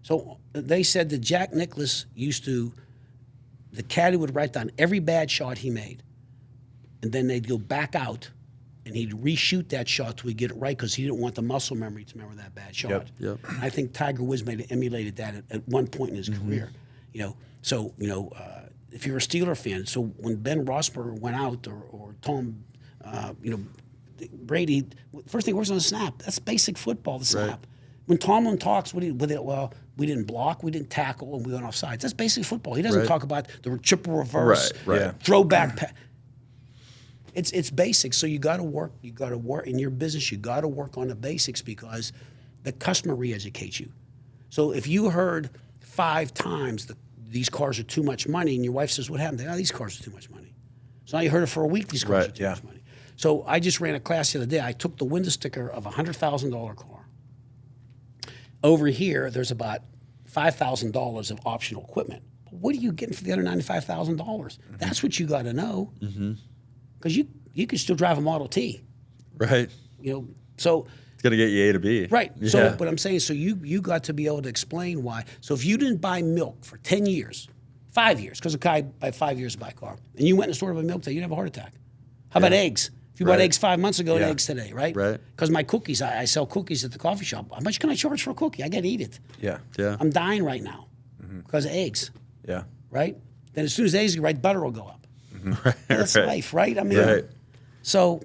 So they said that Jack Nicklaus the caddy would write down every bad shot he made, and then they'd go back out, and he'd reshoot that shot till he get it right because he didn't want the muscle memory to remember that bad shot. Yep. I think Tiger Woods emulated that at one point in his career. If you're a Steeler fan, so when Ben Roethlisberger went out or Tom, Brady, first thing was on the snap. That's basic football, the snap. Right. When Tomlin talks, we didn't block, we didn't tackle, and we went off sides. That's basic football. He doesn't Right. talk about the triple reverse, Right. Yeah. throwback. It's basic. So you got to work. You got to work in your business. You got to work on the basics because the customer re-educates you. So if you heard 5 times these cars are too much money, and your wife says, "What happened?" These cars are too much money. So now you heard it for a week. These cars Right, are too much money. So I just ran a class the other day. I took the window sticker of a $100,000 car. Over here, there's about $5,000 of optional equipment. What are you getting for the other $95,000? That's what you got to know. Because you can still drive a Model T. Right. So It's going to get you A to B. right. Yeah. So, but I'm saying, so you got to be able to explain why. So if you didn't buy milk for 10 years, 5 years, because a guy by 5 years to buy a car, and you went in the store to buy milk today, you'd have a heart attack. How about eggs? If you bought Right. eggs 5 months ago and Yeah. eggs today, right? Right. Because my cookies, I sell cookies at the coffee shop. How much can I charge for a cookie? I got to eat it. Yeah. Yeah. I'm dying right now because of eggs, Yeah. right? Then as soon as eggs get right, butter will go up. Right. That's Right. life, right? I mean, Right. so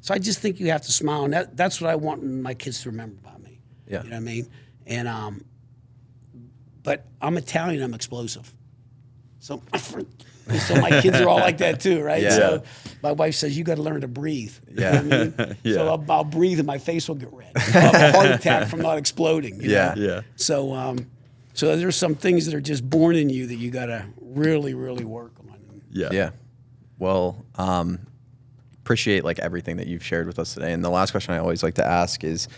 I just think you have to smile, and that's what I want my kids to remember about me. Yeah. You know what I mean? And but I'm Italian, I'm explosive. So my kids are all like that too, right? Yeah. So my wife says you got to learn to breathe. Yeah. You know what I mean? Yeah. So I'll breathe and my face will get red. I'll have a heart attack from not exploding. You Yeah. know? Yeah. So there's some things that are just born in you that you got to really, really work on. Yeah. Yeah. Well, appreciate everything that you've shared with us today. And the last question I always like to ask is,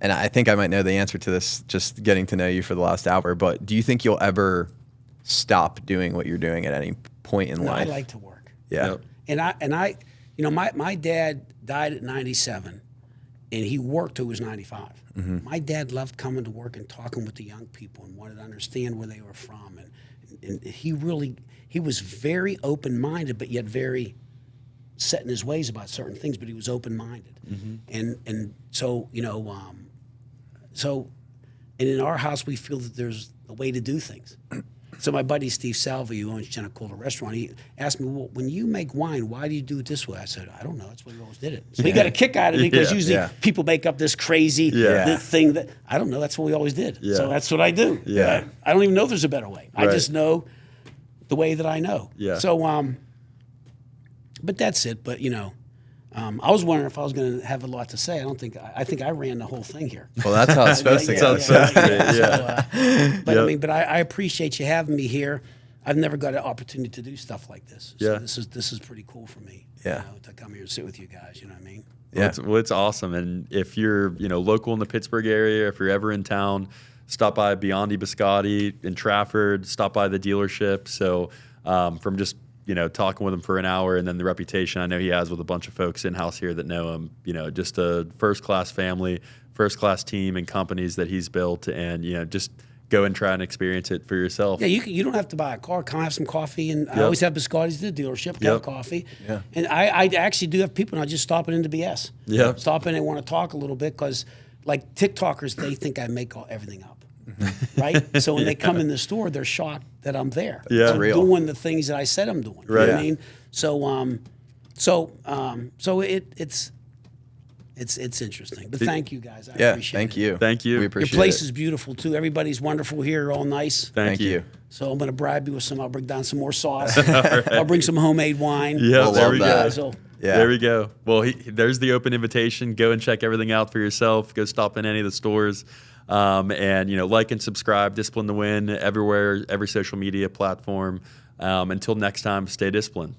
and I think I might know the answer to this just getting to know you for the last hour, but do you think you'll ever stop doing what you're doing at any point in No, I life? like to work. Yeah. Yep. And I my dad died at 97, and he worked till he was 95. My dad loved coming to work and talking with the young people and wanted to understand where they were from. And he was very open-minded, but yet very set in his ways about certain things, but he was open-minded. And so, and in our house, we feel that there's a way to do things. So my buddy Steve Salvi, who owns Genecola Restaurant, he asked me, well, when you make wine, why do you do it this way? I said, I don't know. That's why we always did it. So he got a kick out of it because Yeah, usually people make up this crazy thing that, I don't know. That's what we always did. Yeah. So that's what I do. Yeah. I don't even know if there's a better way. I Right. just know the way that I know. Yeah. So, but that's it. But, I was wondering if I was going to have a lot to say. I think I ran the whole thing here. Well, that's how it's supposed to go. So, Yep. but I appreciate you having me here. I've never got an opportunity to do stuff like this. So Yeah. this is pretty cool for me. Yeah. To come here and sit with you guys. You know what I mean? Yeah. It's awesome. And if you're, local in the Pittsburgh area, if you're ever in town, stop by Biondi Biscotti in Trafford, stop by the dealership. So from just, talking with him for an hour and then the reputation I know he has with a bunch of folks in-house here that know him, just a first-class family, first-class team and companies that he's built and, just go and try and experience it for yourself. Yeah, you don't have to buy a car. Come have some coffee. And I always have Biscotti's at the dealership, have coffee. Yeah. And I actually do have people, and I just stop in into BS. Yeah. Stop in and want to talk a little bit because, like TikTokers, they think I make everything up, right? So when they come in the store, they're shocked that I'm there. Yeah. I'm real. doing the things that I said I'm doing. You Right. know what I mean? So it's interesting. But thank you guys. I Yeah, appreciate thank it. you. Thank you. We Your Your appreciate place it. is beautiful too. Everybody's wonderful here. All nice. Thank you. So I'm going to bribe you with some. I'll bring down some more sauce. I'll bring some homemade wine. Yeah, We'll there love we that. go. Guys will- Yeah. There we go. Well, there's the open invitation. Go and check everything out for yourself. Go stop in any of the stores. And, like and subscribe, Discipline to Win everywhere, every social media platform. Until next time, stay disciplined.